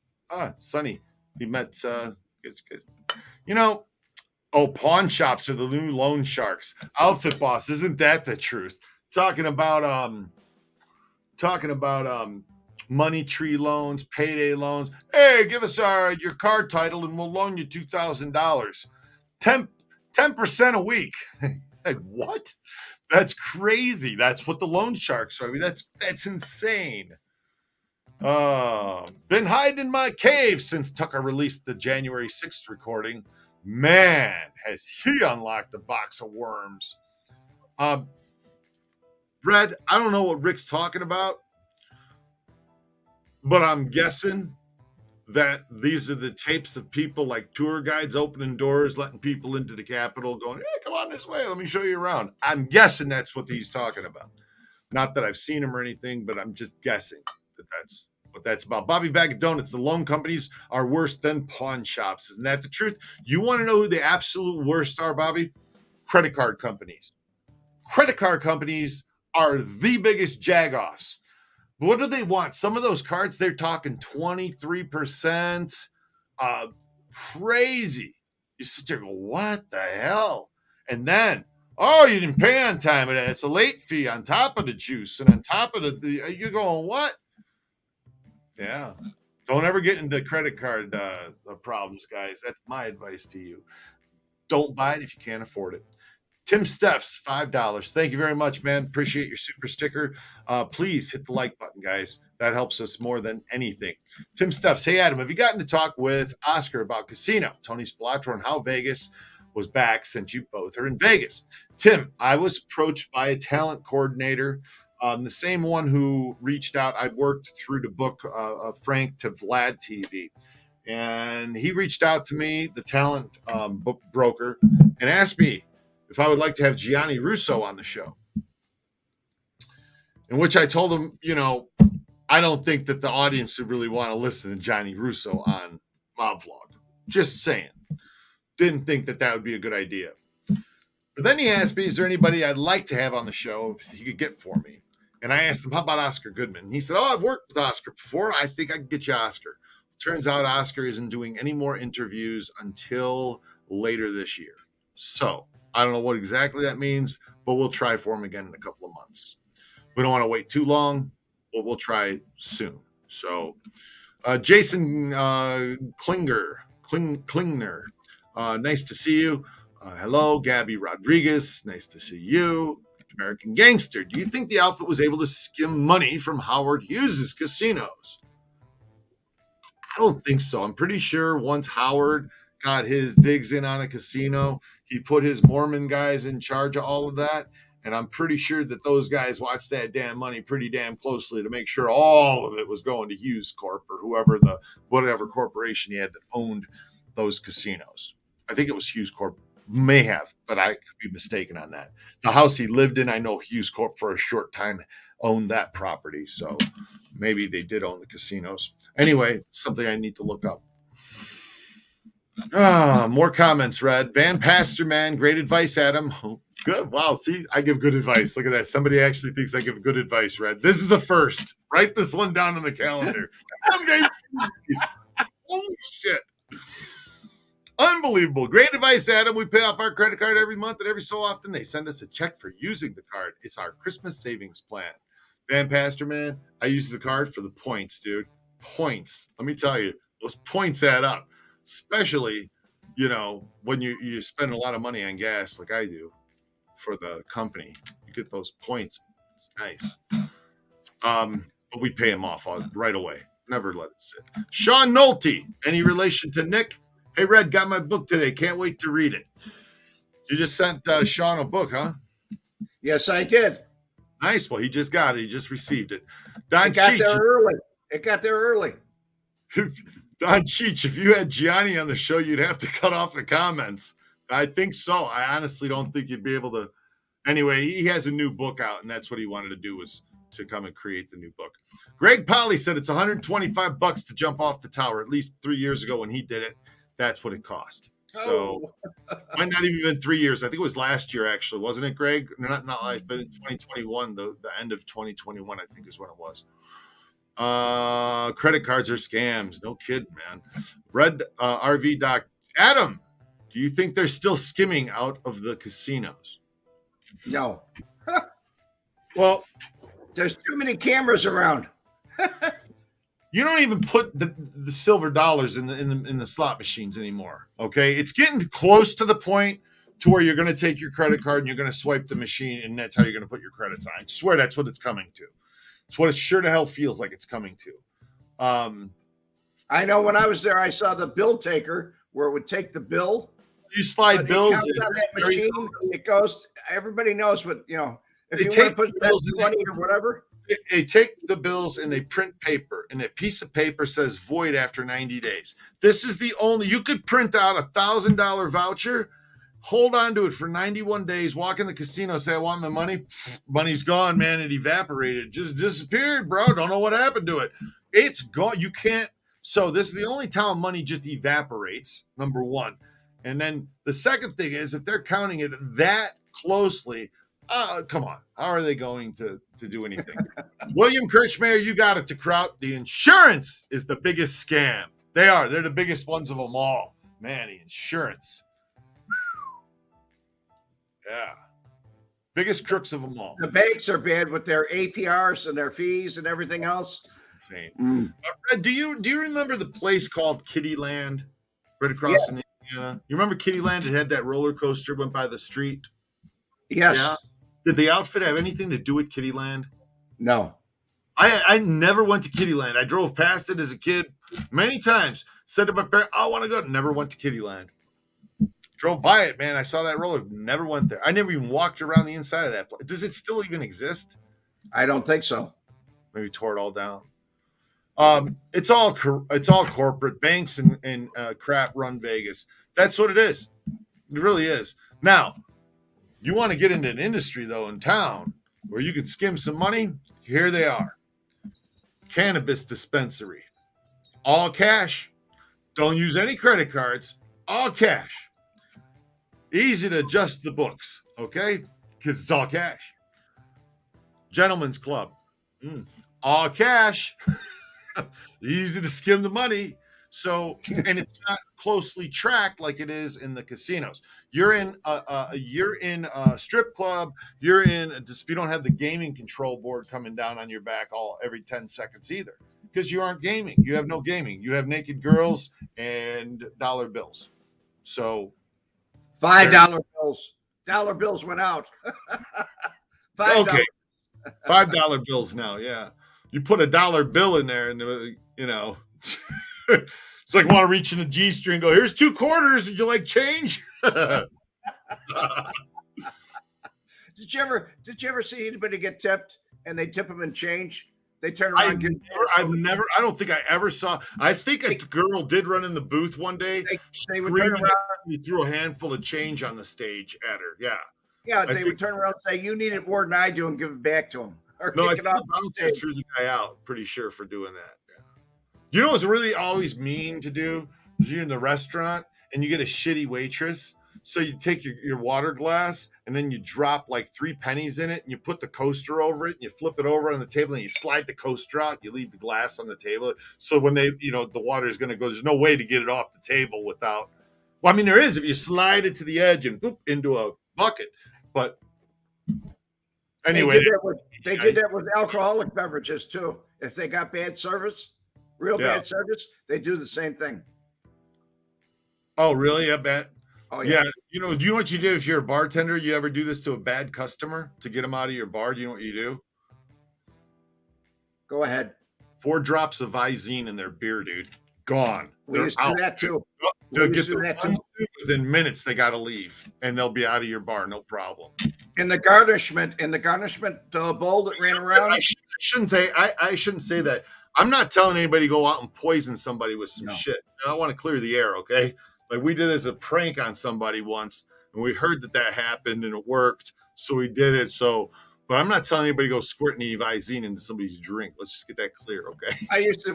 Sonny. He met you know, pawn shops are the new loan sharks. Outfit boss, isn't that the truth? Talking about money tree loans, payday loans. Hey, give us your card title and we'll loan you $2,000. 10% a week. Like, what? That's crazy. That's what the loan sharks are. I mean, that's insane. Been hiding in my cave since Tucker released the January 6th recording. Man, has he unlocked a box of worms. Brad, I don't know what Rick's talking about, but I'm guessing that these are the tapes of people like tour guides opening doors, letting people into the Capitol, going, hey, come on this way. Let me show you around. I'm guessing that's what he's talking about. Not that I've seen him or anything, but I'm just guessing that that's what that's about. Bobby Bag of Donuts, the loan companies are worse than pawn shops. Isn't that the truth? You want to know who the absolute worst are, Bobby? Credit card companies. Credit card companies are the biggest jagoffs. What do they want? Some of those cards, they're talking 23%. Crazy. You sit there and go, what the hell? And then, you didn't pay on time. It's a late fee on top of the juice. And on top of you're going, what? Yeah. Don't ever get into credit card problems, guys. That's my advice to you. Don't buy it if you can't afford it. Tim Steffs, $5. Thank you very much, man. Appreciate your super sticker. Please hit the like button, guys. That helps us more than anything. Tim Steffs, hey, Adam, have you gotten to talk with Oscar about casino? Tony Spilotro and how Vegas was back since you both are in Vegas. Tim, I was approached by a talent coordinator, the same one who reached out. I worked through the book Frank to Vlad TV. And he reached out to me, the talent book broker, and asked me if I would like to have Gianni Russo on the show. In which I told him, I don't think that the audience would really want to listen to Gianni Russo on Mob Vlog. Just saying. Didn't think that would be a good idea. But then he asked me, is there anybody I'd like to have on the show if he could get for me? And I asked him, how about Oscar Goodman? And he said, I've worked with Oscar before. I think I can get you Oscar. Turns out Oscar isn't doing any more interviews until later this year. So I don't know what exactly that means, but we'll try for him again in a couple of months. We don't want to wait too long, but we'll try soon. So Jason Klingner, nice to see you. Hello, Gabby Rodriguez. Nice to see you. American Gangster. Do you think the outfit was able to skim money from Howard Hughes' casinos? I don't think so. I'm pretty sure once Howard got his digs in on a casino, he put his Mormon guys in charge of all of that. And I'm pretty sure that those guys watched that damn money pretty damn closely to make sure all of it was going to Hughes Corp or whatever corporation he had that owned those casinos. I think it was Hughes Corp. May have, but I could be mistaken on that. The house he lived in, I know Hughes Corp for a short time owned that property. So maybe they did own the casinos. Anyway, something I need to look up. More comments, Red. Van Pastor Man, great advice, Adam. Oh, good. Wow, see, I give good advice. Look at that. Somebody actually thinks I give good advice, Red. This is a first. Write this one down on the calendar. Holy shit. Unbelievable. Great advice, Adam. We pay off our credit card every month, and every so often they send us a check for using the card. It's our Christmas savings plan. Van Pastor Man, I use the card for the points, dude. Points. Let me tell you, those points add up, especially, when you spend a lot of money on gas like I do for the company. You get those points. It's nice. But we pay them off right away. Never let it sit. Sean Nolte, any relation to Nick? Hey, Red, got my book today. Can't wait to read it. You just sent Sean a book, huh? Yes, I did. Nice. Well, he just got it. He just received it. It got there early. Don Cheech, if you had Gianni on the show, you'd have to cut off the comments. I think so. I honestly don't think you'd be able to. Anyway, he has a new book out, and that's what he wanted to do was to come and create the new book. Greg Polly said it's $125 to jump off the tower. At least 3 years ago when he did it, that's what it cost. So might not even been 3 years. I think it was last year, actually, wasn't it, Greg? Not like, but in 2021, the end of 2021, I think is when it was. Credit cards are scams. No kidding, man. Red RV Doc. Adam, do you think they're still skimming out of the casinos? No. Well, there's too many cameras around. You don't even put the silver dollars in the slot machines anymore. Okay, it's getting close to the point to where you're going to take your credit card and you're going to swipe the machine, and that's how you're going to put your credits on. I swear that's what it's coming to. It's what it sure to hell feels like it's coming to. I know when I was there, I saw the bill taker where it would take the bill. You slide bills on that machine. It goes. Everybody knows what If you take want to put bills in money or whatever. They take the bills and they print paper, and that piece of paper says void after 90 days. This is the only, you could print out $1,000 voucher, hold on to it for 91 days, walk in the casino, say, I want my money. Money's gone, man. It evaporated. Just disappeared, bro. Don't know what happened to it. It's gone. You can't. So this is the only time money just evaporates, number one. And then the second thing is, if they're counting it that closely, come on. How are they going to do anything? William Kirchmayer, you got it to Kraut. The insurance is the biggest scam. They are. They're the biggest ones of them all. Man, the insurance. Yeah. Biggest crooks of them all. The banks are bad with their APRs and their fees and everything else. Insane. Red, do you remember the place called Kittyland right across in Indiana? You remember Kittyland? It had that roller coaster went by the street. Yes. Yeah. Did the outfit have anything to do with Kittyland? No. I never went to Kittyland. I drove past it as a kid many times. Said to my parents, I want to go. Never went to Kittyland. drove by it, man. I saw that roller. Never went there. I never even walked around the inside of that place. Does it still even exist? I don't think so. Maybe tore it all down. It's all corporate banks and crap run Vegas. That's what it is. It really is. Now, you want to get into an industry though in town where you can skim some money? Here they are. Cannabis dispensary. All cash. Don't use any credit cards. All cash. Easy to adjust the books, okay? Because it's all cash. Gentlemen's Club. All cash. Easy to skim the money. So, and it's not closely tracked like it is in the casinos. You're in a strip club. You're in you don't have the gaming control board coming down on your back every 10 seconds either, because you aren't gaming. You have no gaming. You have naked girls and dollar bills. So $5 bills. Dollar bills went out. $5. Okay, $5 bills now. Yeah, you put a dollar bill in there, and you know. It's like, want to reach in a G string, go, here's 2 quarters. Would you like change? Did you ever see anybody get tipped and they tip them in change? They turn around. I don't think I ever saw. I think a girl did run in the booth one day. They would turn around. He threw a handful of change on the stage at her. Yeah. Yeah, they would turn around and say, you need it more than I do, and give it back to him. Or no, I kick it off. threw the guy out, pretty sure, for doing that. Yeah. You know what's really always mean to do? Is you're in the restaurant and you get a shitty waitress. So you take your water glass and then you drop like 3 pennies in it and you put the coaster over it and you flip it over on the table and you slide the coaster out. You leave the glass on the table. So when the water is going to go, there's no way to get it off the table without. Well, I mean, there is if you slide it to the edge and boop into a bucket. But anyway, they did that with alcoholic beverages too. If they got bad service, bad service, they do the same thing. Oh, really? I bet. Oh, yeah. Do you know what you do if you're a bartender? You ever do this to a bad customer to get them out of your bar? Do you know what you do? Go ahead. 4 drops of Visine in their beer, dude. Gone. We used to do that too. Within minutes, they got to leave, and they'll be out of your bar, no problem. In the garnishment bowl that ran around. I shouldn't say that. I'm not telling anybody to go out and poison somebody with some shit. I want to clear the air, okay? Like we did as a prank on somebody once, and we heard that happened, and it worked, so we did it. But I'm not telling anybody to go squirt any Visine into somebody's drink. Let's just get that clear, okay? I used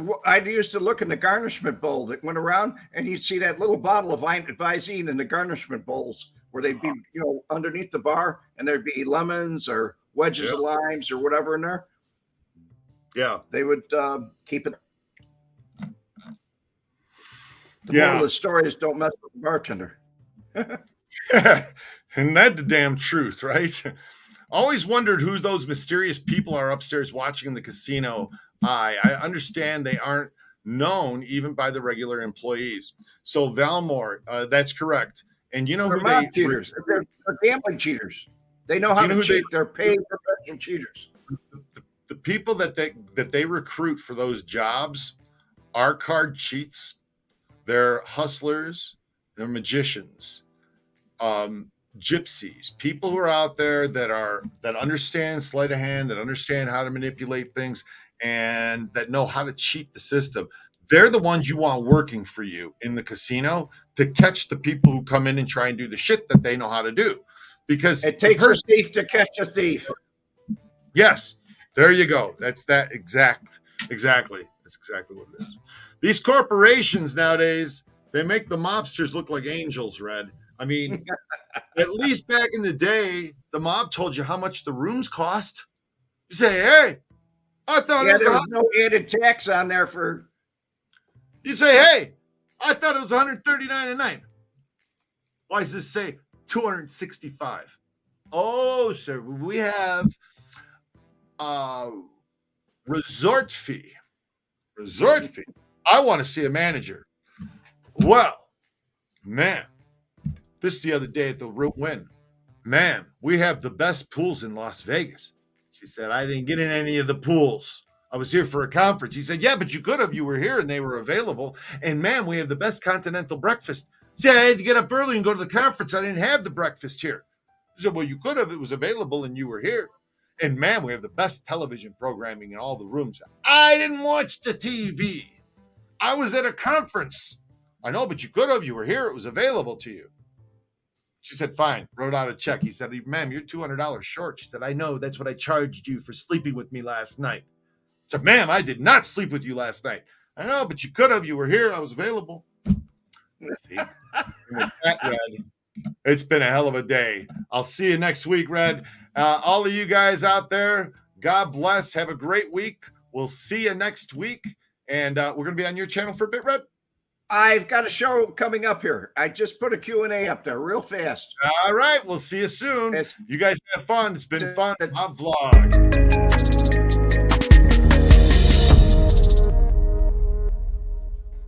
to look in the garnishment bowl that went around, and you'd see that little bottle of Visine in the garnishment bowls where they'd be, underneath the bar, and there'd be lemons or wedges of limes or whatever in there. Yeah, they would keep it. The moral of the story is don't mess with the bartender. And that's the damn truth, right? Always wondered who those mysterious people are upstairs watching in the casino. I understand they aren't known even by the regular employees. So Valmore, that's correct. And you know who they cheaters? They're gambling cheaters. They know how to cheat. They're paid professional cheaters. The people that they recruit for those jobs are card cheats. They're hustlers. They're magicians. Gypsies, people who are out there that understand sleight of hand, that understand how to manipulate things, and that know how to cheat the system. They're the ones you want working for you in the casino to catch the people who come in and try and do the shit that they know how to do. Because it takes a thief to catch a thief. Yes, there you go. That's that exactly. That's exactly what it is. These corporations nowadays, they make the mobsters look like angels, Red. I mean, at least back in the day, the mob told you how much the rooms cost. You say, hey, I thought there was no added tax on there for. You say, hey, I thought it was $139 a night. Why does this say $265? Oh, sir, we have resort fee. Resort fee. I want to see a manager. Well, man. This the other day at the Root Win. Man, we have the best pools in Las Vegas. She said, I didn't get in any of the pools. I was here for a conference. He said, yeah, but you could have. You were here and they were available. And man, we have the best continental breakfast. See, I had to get up early and go to the conference. I didn't have the breakfast here. He said, well, you could have. It was available and you were here. And man, we have the best television programming in all the rooms. I didn't watch the TV. I was at a conference. I know, but you could have. You were here. It was available to you. She said, fine. Wrote out a check. He said, ma'am, you're $200 short. She said, I know. That's what I charged you for sleeping with me last night. I said, ma'am, I did not sleep with you last night. I know, but you could have. You were here. I was available. Let's see. With that, Red, it's been a hell of a day. I'll see you next week, Red. All of you guys out there, God bless. Have a great week. We'll see you next week. And we're going to be on your channel for a bit, Red. I've got a show coming up here. I just put a Q&A up there real fast. All right. We'll see you soon. It's- You guys have fun. It's been fun. My vlog.